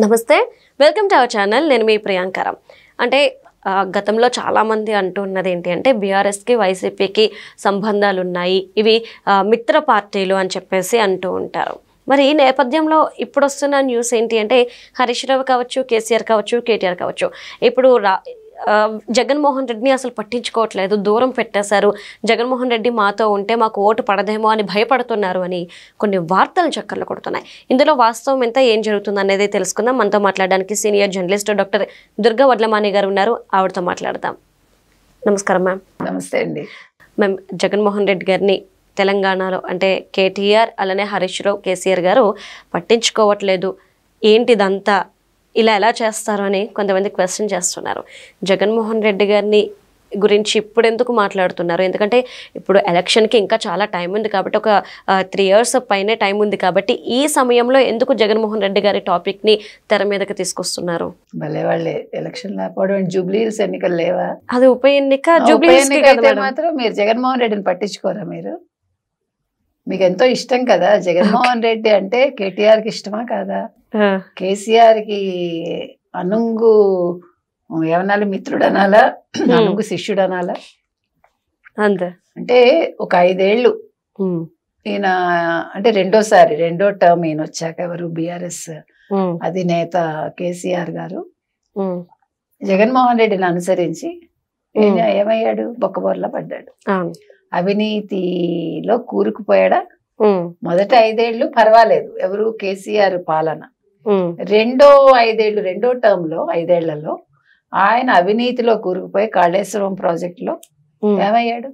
నమస్తే, welcome to our channel. నేను మీ ప్రియాంకరం. అంటే గతంలో చాలామంది అంటున్నది ఏంటి అంటే బీఆర్ఎస్కి వైసీపీకి సంబంధాలు ఉన్నాయి, ఇవి మిత్ర పార్టీలు అని చెప్పేసి అంటూ ఉంటారు. మరి ఈ నేపథ్యంలో ఇప్పుడు వస్తున్న న్యూస్ ఏంటి అంటే హరీష్ రావు కావచ్చు, కేసీఆర్ కావచ్చు, కేటీఆర్ కావచ్చు, ఇప్పుడు జగన్మోహన్ రెడ్డిని అసలు పట్టించుకోవట్లేదు, దూరం పెట్టేశారు. జగన్మోహన్ రెడ్డి మాతో ఉంటే మాకు ఓటు పడదేమో అని భయపడుతున్నారు అని కొన్ని వార్తలు చక్కర్లు కొడుతున్నాయి. ఇందులో వాస్తవం ఎంత, ఏం జరుగుతుంది అనేది తెలుసుకుందాం. మనతో మాట్లాడడానికి senior journalist doctor Durga Vadlamani గారు ఉన్నారు. ఆవిడతో మాట్లాడదాం. నమస్కారం మ్యామ్. నమస్తే అండి. మ్యామ్, జగన్మోహన్ రెడ్డి గారిని తెలంగాణలో అంటే కేటీఆర్ అలానే హరీష్ రావు, కేసీఆర్ గారు పట్టించుకోవట్లేదు, ఏంటిదంతా, ఇలా ఎలా చేస్తారు అని కొంతమంది క్వశ్చన్ చేస్తున్నారు. జగన్మోహన్ రెడ్డి గారిని గురించి ఇప్పుడు ఎందుకు మాట్లాడుతున్నారు? ఎందుకంటే ఇప్పుడు ఎలక్షన్కి ఇంకా చాలా టైం ఉంది కాబట్టి, ఒక 3 years పైనే టైం ఉంది కాబట్టి, ఈ సమయంలో ఎందుకు జగన్మోహన్ రెడ్డి గారి టాపిక్ని తెర మీదకి తీసుకొస్తున్నారు? భలే వాళ్ళే ఎలక్షన్ లేకపోవడం, జూబ్లీ హిల్స్ ఎన్నికలు లేవా? అది ఉప ఎన్నిక. జూబ్లీ అయితే మాత్రం మీరు జగన్మోహన్ రెడ్డిని పట్టించుకోరా? మీకు ఎంతో ఇష్టం కదా జగన్మోహన్ రెడ్డి అంటే. కేటీఆర్కి ఇష్టమా కాదా? కేసీఆర్కి అనుంగు ఏమనాలి, మిత్రుడు అనాలా, అనుంగు శిష్యుడు అనాలా? అంతే. అంటే ఒక 5 ఏళ్ళు ఈయన అంటే రెండో టర్మ్ ఈయన వచ్చాక ఎవరు బీఆర్ఎస్ అధినేత కేసీఆర్ గారు జగన్మోహన్ రెడ్డిని అనుసరించి ఏమయ్యాడు? బొక్కబోర్లా పడ్డాడు. అవినీతిలో కూరుకుపోయాడా? మొదట 5 ఏళ్ళు పర్వాలేదు, ఎవరు కేసీఆర్ పాలన. రెండో టర్మ్ లో 5 ఏళ్లలో ఆయన అవినీతిలో కూరుకుపోయి కాళేశ్వరం ప్రాజెక్టులో ఏమయ్యాడు?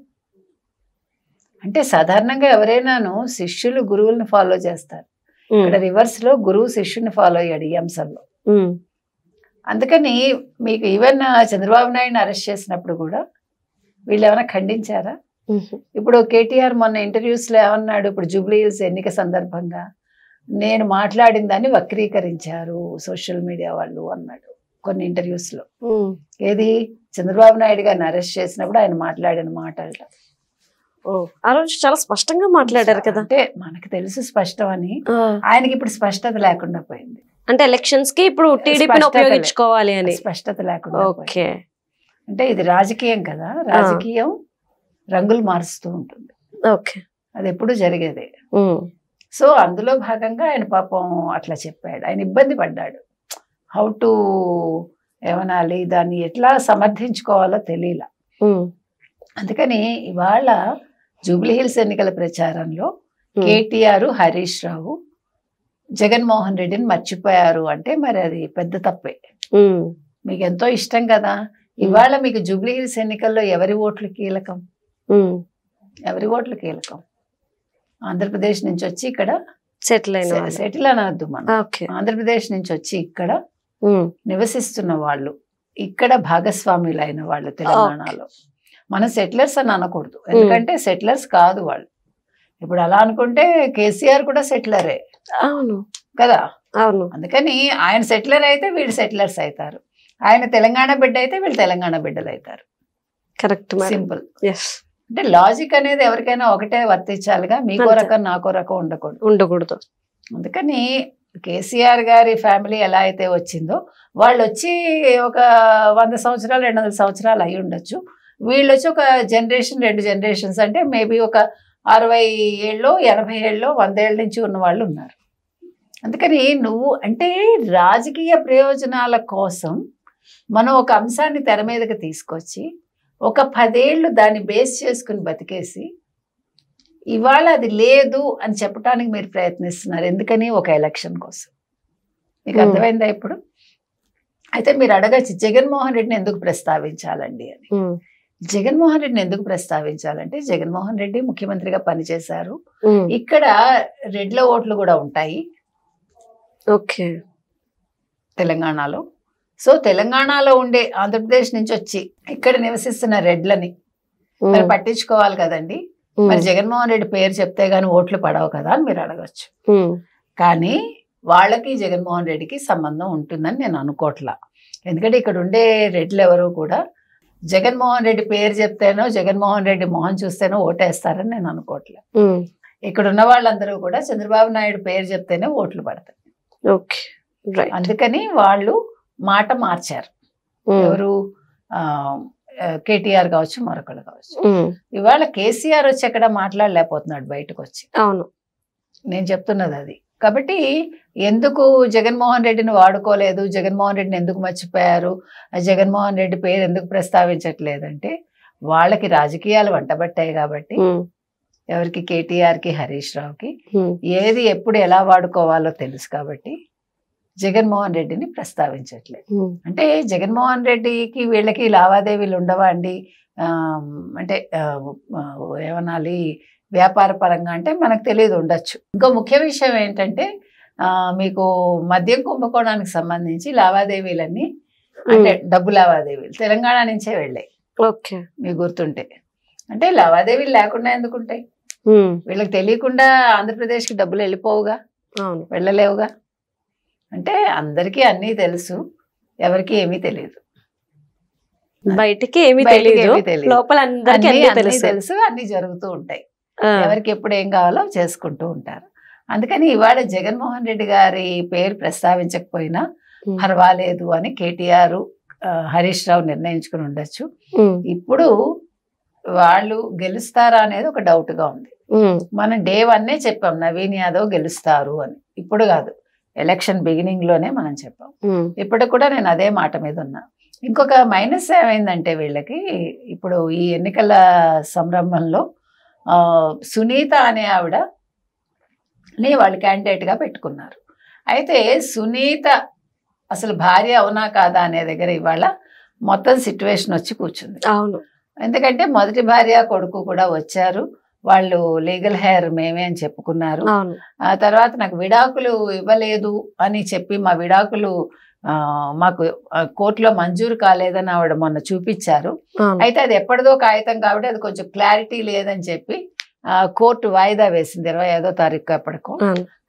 అంటే సాధారణంగా ఎవరైనాను శిష్యులు గురువులను ఫాలో చేస్తారు, ఇక్కడ రివర్స్ లో గురువు శిష్యుని ఫాలో అయ్యాడు ఈ అంశంలో. అందుకని మీకు ఈవెన్ చంద్రబాబు నాయుడుని అరెస్ట్ చేసినప్పుడు కూడా వీళ్ళు ఏమైనా ఖండించారా? ఇప్పుడు కేటీఆర్ మొన్న ఇంటర్వ్యూస్ లో ఏమన్నాడు? ఇప్పుడు జూబ్లీ హిల్స్ ఎన్నిక సందర్భంగా నేను మాట్లాడిన దాన్ని వక్రీకరించారు సోషల్ మీడియా వాళ్ళు అన్నాడు కొన్ని ఇంటర్వ్యూస్ లో. ఏది? చంద్రబాబు నాయుడు గారిని అరెస్ట్ చేసినప్పుడు ఆయన మాట్లాడిన మాటలు ఆ రోజు చాలా స్పష్టంగా మాట్లాడారు కదా. అంటే మనకు తెలుసు స్పష్టం అని, ఆయనకి ఇప్పుడు స్పష్టత లేకుండా పోయింది. అంటే ఎలక్షన్స్ కి ఇప్పుడు టీడీపీని ఉపయోగించుకోవాలి అని స్పష్టత లేకుండా. అంటే ఇది రాజకీయం కదా, రాజకీయం రంగులు మారుస్తూ ఉంటుంది. అది ఎప్పుడు జరిగేదే. సో అందులో భాగంగా ఆయన పాపం అట్లా చెప్పాడు, ఆయన ఇబ్బంది పడ్డాడు. హౌ టు ఏమనాలి, దాన్ని ఎట్లా సమర్థించుకోవాలో తెలియలా. అందుకని ఇవాళ జూబ్లీ హిల్స్ ఎన్నికల ప్రచారంలో కేటీఆర్, హరీష్ రావు జగన్మోహన్ రెడ్డిని మర్చిపోయారు అంటే మరి అది పెద్ద తప్పే. మీకు ఎంతో ఇష్టం కదా. ఇవాళ మీకు జూబ్లీ హిల్స్ ఎన్నికల్లో ఎవరి ఓట్లు కీలకం? ఆంధ్రప్రదేశ్ నుంచి వచ్చి ఇక్కడ సెటిల్ అనవద్దు మనం, ఆంధ్రప్రదేశ్ నుంచి వచ్చి ఇక్కడ నివసిస్తున్న వాళ్ళు, ఇక్కడ భాగస్వాములు అయిన వాళ్ళు తెలంగాణలో. మనం సెటిలర్స్ అని అనకూడదు, ఎందుకంటే సెటిలర్స్ కాదు వాళ్ళు. ఇప్పుడు అలా అనుకుంటే కేసీఆర్ కూడా సెటిలరే కదా. అందుకని ఆయన సెటిలర్ అయితే వీళ్ళు సెటిలర్స్ అవుతారు, ఆయన తెలంగాణ బిడ్డ అయితే వీళ్ళు తెలంగాణ బిడ్డలు అవుతారు. Correct, simple. అంటే లాజిక్ అనేది ఎవరికైనా ఒకటే వర్తించాలిగా, మీకో రకం నాకో రకం ఉండకూడదు. అందుకని కేసీఆర్ గారి ఫ్యామిలీ ఎలా అయితే వచ్చిందో, వాళ్ళు వచ్చి ఒక 100 సంవత్సరాలు 200 సంవత్సరాలు అయి ఉండొచ్చు. వీళ్ళు వచ్చి ఒక జనరేషన్ 2 generations అంటే మేబీ ఒక 60 ఏళ్ళు 80 ఏళ్ళు 100 ఏళ్ళ నుంచి ఉన్న వాళ్ళు ఉన్నారు. అందుకని నువ్వు అంటే రాజకీయ ప్రయోజనాల కోసం మనం ఒక అంశాన్ని తెర మీదకి తీసుకొచ్చి ఒక 10 ఏళ్ళు దాన్ని బేస్ చేసుకుని బతికేసి ఇవాళ అది లేదు అని చెప్పడానికి మీరు ప్రయత్నిస్తున్నారు. ఎందుకని? ఒక ఎలక్షన్ కోసం. మీకు అర్థమైందా ఇప్పుడు? అయితే మీరు అడగచ్చు, జగన్మోహన్ రెడ్డిని ఎందుకు ప్రస్తావించాలండి అని. జగన్మోహన్ రెడ్డిని ఎందుకు ప్రస్తావించాలంటే, జగన్మోహన్ రెడ్డి ముఖ్యమంత్రిగా పనిచేశారు, ఇక్కడ రెడ్ల ఓట్లు కూడా ఉంటాయి తెలంగాణలో. సో తెలంగాణలో ఉండే ఆంధ్రప్రదేశ్ నుంచి వచ్చి ఇక్కడ నివసిస్తున్న రెడ్లని మరి పట్టించుకోవాలి కదండి. మరి జగన్మోహన్ రెడ్డి పేరు చెప్తే గానీ ఓట్లు పడవు కదా అని మీరు అడగచ్చు. కానీ వాళ్ళకి జగన్మోహన్ రెడ్డికి సంబంధం ఉంటుందని నేను అనుకోవట్లా. ఎందుకంటే ఇక్కడ ఉండే రెడ్లు ఎవరు కూడా జగన్మోహన్ రెడ్డి పేరు చెప్తేనో జగన్మోహన్ రెడ్డి మొహం చూస్తేనో ఓటేస్తారని నేను అనుకోవట్లే. ఇక్కడ ఉన్న వాళ్ళందరూ కూడా చంద్రబాబు నాయుడు పేరు చెప్తేనే ఓట్లు పడతాయి. అందుకని వాళ్ళు మాట మార్చారు. ఎవరు కేటీఆర్ కావచ్చు, మరొకళ్ళు కావచ్చు. ఇవాళ కేసీఆర్ వచ్చి ఎక్కడ మాట్లాడలేకపోతున్నాడు బయటకు వచ్చి. అవును, నేను చెప్తున్నది అది. కాబట్టి ఎందుకు జగన్మోహన్ రెడ్డిని వాడుకోలేదు, జగన్మోహన్ రెడ్డిని ఎందుకు మర్చిపోయారు, జగన్మోహన్ రెడ్డి పేరు ఎందుకు ప్రస్తావించట్లేదంటే వాళ్ళకి రాజకీయాలు వంటబట్టాయి కాబట్టి, ఎవరికి కేటీఆర్కి, హరీష్ రావుకి ఏది ఎప్పుడు ఎలా వాడుకోవాలో తెలుసు కాబట్టి జగన్మోహన్ రెడ్డిని ప్రస్తావించట్లేదు. అంటే జగన్మోహన్ రెడ్డికి వీళ్ళకి లావాదేవీలు ఉండవా అండి, అంటే ఏమనాలి, వ్యాపార పరంగా అంటే మనకు తెలియదు, ఉండొచ్చు. ఇంకో ముఖ్య విషయం ఏంటంటే మీకు మద్యం కుంభకోణానికి సంబంధించి లావాదేవీలన్నీ, అంటే డబ్బు లావాదేవీలు తెలంగాణ నుంచే వెళ్ళాయి. మీకు గుర్తుంటే, అంటే లావాదేవీలు లేకుండా ఎందుకుంటాయి? వీళ్ళకి తెలియకుండా ఆంధ్రప్రదేశ్కి డబ్బులు వెళ్ళిపోవుగా, వెళ్ళలేవుగా. అంటే అందరికీ అన్నీ తెలుసు, ఎవరికి ఏమీ తెలియదు. బయటికి ఏమీ తెలియదు, లోపల అందరికీ తెలుసు, అన్ని జరుగుతూ ఉంటాయి. ఎవరికి ఎప్పుడు ఏం కావాలో చేసుకుంటూ ఉంటారు. అందుకని ఇవాళ జగన్మోహన్ రెడ్డి గారి పేరు ప్రస్తావించకపోయినా పర్వాలేదు అని కేటీఆర్, హరీష్ రావు నిర్ణయించుకుని ఉండొచ్చు. ఇప్పుడు వాళ్ళు గెలుస్తారా అనేది ఒక డౌట్ గా ఉంది. మనం డే 1 చెప్పాం నవీన్ యాదవ్ గెలుస్తారు అని, ఇప్పుడు కాదు, ఎలక్షన్ బిగినింగ్ లోనే మనం చెప్పాం. ఇప్పటికి కూడా నేను అదే మాట మీద ఉన్నా. ఇంకొక మైనస్ ఏమైందంటే వీళ్ళకి ఇప్పుడు ఈ ఎన్నికల సంరంభంలో సునీత అనే ఆవిడని వాళ్ళు క్యాండిడేట్ గా పెట్టుకున్నారు. అయితే సునీత అసలు భార్య అవునా కాదా అనే దగ్గర ఇవాళ మొత్తం సిచ్యువేషన్ వచ్చి కూర్చుంది. అవును, ఎందుకంటే మొదటి భార్య కొడుకు కూడా వచ్చారు, వాళ్ళు లీగల్ హెయిర్ మేమే అని చెప్పుకున్నారు. ఆ తర్వాత నాకు విడాకులు ఇవ్వలేదు అని చెప్పి మా విడాకులు మాకు కోర్టులో మంజూరు కాలేదని ఆవిడ మొన్న చూపించారు. అయితే అది ఎప్పటిదో కాగితం కాబట్టి అది కొంచెం క్లారిటీ లేదని చెప్పి కోర్టు వాయిదా వేసింది 25వ తారీఖు ఎప్పటికో.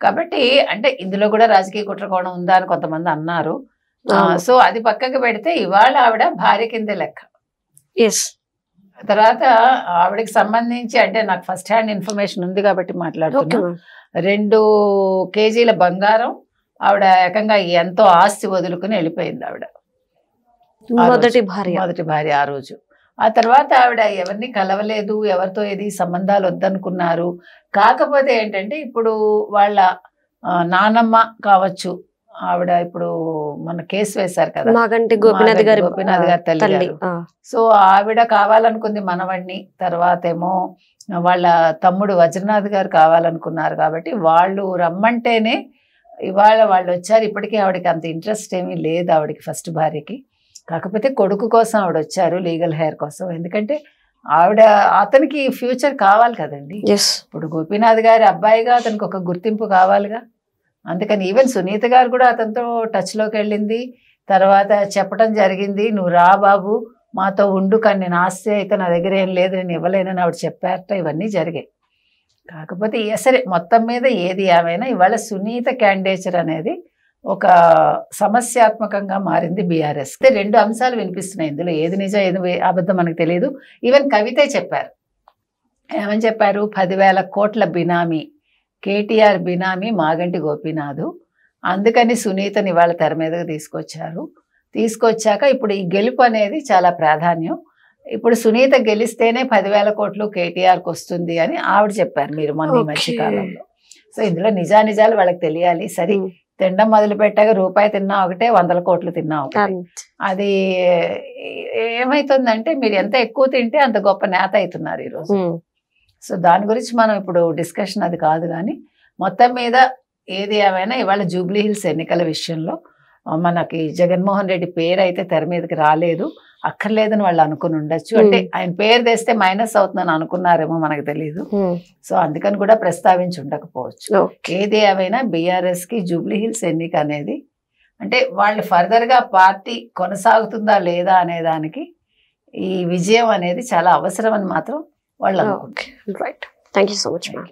కాబట్టి అంటే ఇందులో కూడా రాజకీయ కుట్రకోణం ఉందా అని కొంతమంది అన్నారు. సో అది పక్కకి పెడితే ఇవాళ ఆవిడ భార్య కింద లెక్క. తర్వాత ఆవిడకి సంబంధించి అంటే నాకు ఫస్ట్ హ్యాండ్ ఇన్ఫర్మేషన్ ఉంది కాబట్టి మాట్లాడుతున్నా. 2 కేజీల బంగారం ఆవిడ ఏకంగా ఎంతో ఆస్తి వదులుకుని వెళ్ళిపోయింది ఆవిడ, మొదటి భార్య ఆ రోజు. ఆ తర్వాత ఆవిడ ఎవరిని కలవలేదు, ఎవరితో ఏది సంబంధాలు వద్దనుకున్నారు. కాకపోతే ఏంటంటే ఇప్పుడు వాళ్ళ నానమ్మ కావచ్చు, ఆవిడ ఇప్పుడు మన కేసు వేశారు కదా, గోపీనాథ్ గారి తల్లి. సో ఆవిడ కావాలనుకుంది మనవణ్ణి, తర్వాత ఏమో వాళ్ళ తమ్ముడు వజ్రనాథ్ గారు కావాలనుకున్నారు. కాబట్టి వాళ్ళు రమ్మంటేనే ఇవాళ వాళ్ళు వచ్చారు. ఇప్పటికీ ఆవిడకి అంత ఇంట్రెస్ట్ ఏమీ లేదు ఆవిడకి ఫస్ట్ భార్యకి. కాకపోతే కొడుకు కోసం ఆవిడ వచ్చారు, లీగల్ హెయిర్ కోసం. ఎందుకంటే ఆవిడ అతనికి ఫ్యూచర్ కావాలి కదండి. ఇప్పుడు గోపీనాథ్ గారి అబ్బాయిగా అతనికి ఒక గుర్తింపు కావాలిగా. అందుకని ఈవెన్ సునీత గారు కూడా అతనితో టచ్లోకి వెళ్ళింది. తర్వాత చెప్పడం జరిగింది, నువ్వు రా బాబు మాతో ఉండు, కానీ నేను ఆస్తి అయితే నా దగ్గర ఏం లేదు, నేను ఇవ్వలేనని ఆవిడ చెప్పారట. ఇవన్నీ జరిగాయి. కాకపోతే సరే మొత్తం మీద ఏది ఏమైనా ఇవాళ సునీత క్యాండిడేచర్ అనేది ఒక సమస్యాత్మకంగా మారింది బీఆర్ఎస్. 2 అంశాలు వినిపిస్తున్నాయి ఇందులో, ఏది నిజం ఏది అబద్ధం మనకు తెలియదు. ఈవెన్ కవితే చెప్పారు, ఏమని చెప్పారు, 10,000 కోట్ల బినామీ, కేటీఆర్ బినామీ మాగంటి గోపీనాథ్. అందుకని సునీతని ఇవాళ తెర మీదకి తీసుకొచ్చాక ఇప్పుడు ఈ గెలుపు అనేది చాలా ప్రాధాన్యం. ఇప్పుడు సునీత గెలిస్తేనే 10,000 కోట్లు కేటీఆర్కి వస్తుంది అని ఆవిడ చెప్పారు మీరు మొన్న ఈ మధ్యకాలంలో. సో ఇందులో నిజానిజాలు వాళ్ళకి తెలియాలి. సరే తినడం మొదలు పెట్టాక రూపాయి తిన్నా ఒకటే, 100 కోట్లు తిన్నా ఒకటే. అది ఏమైతుందంటే మీరు ఎంత ఎక్కువ తింటే అంత గొప్ప నేత అవుతున్నారు ఈరోజు. సో దాని గురించి మనం ఇప్పుడు డిస్కషన్ అది కాదు. కానీ మొత్తం మీద ఏది ఏమైనా ఇవాళ జూబ్లీ హిల్స్ ఎన్నికల విషయంలో మనకి జగన్మోహన్ రెడ్డి పేరు అయితే తెర మీదకి రాలేదు, అక్కర్లేదని వాళ్ళు అనుకుని ఉండొచ్చు. అంటే ఆయన పేరు తెస్తే మైనస్ అవుతుందని అనుకున్నారేమో మనకు తెలియదు. సో అందుకని కూడా ప్రస్తావించి ఉండకపోవచ్చు. ఏది ఏమైనా బీఆర్ఎస్ కి జూబ్లీ హిల్స్ ఎన్నిక అనేది అంటే వాళ్ళు ఫర్దర్ గా పార్టీ కొనసాగుతుందా లేదా అనే దానికి ఈ విజయం అనేది చాలా అవసరం అని మాత్రం వాళ్ళు అనుకుంటారు. Right, thank you so much ma'am.